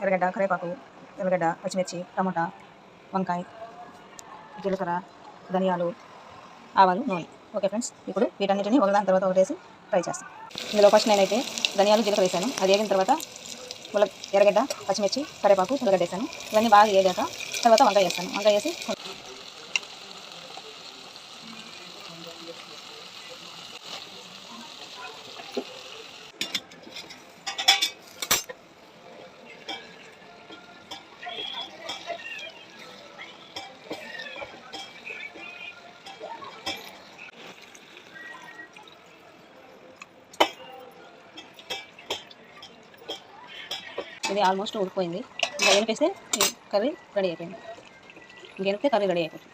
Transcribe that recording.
ఎర్రగడ్డ, కరివేపాకు, ఎర్రగడ్డ, పచ్చిమిర్చి, టమోటా, వంకాయ, జీలకర్ర, ధనియాలు, ఆవాలు, నూనె. ఓకే ఫ్రెండ్స్, ఇప్పుడు వీటన్నిటిని ఒకదాని తర్వాత ఒకటేసి ఫ్రై చేస్తాం. ఇందులో ఫస్ట్ నేనైతే ధనియాలు, జీలకర్ర వేసాను. అది వేగిన తర్వాత ఎర్రగడ్డ, పచ్చిమిర్చి, కరివేపాకు, ఉల్లగడ్డ వేసాను. ఇవన్నీ బాగా వేగాక తర్వాత వంకాయ వేస్తాను. వంకాయ వేసి ఇది ఆల్మోస్ట్ ఉడికిపోయింది. ఇంకా ఎనిపేస్తే కర్రీ రెడీ అయిపోయింది. ఇంకెనిపితే కర్రీ రెడీ అయిపోతుంది.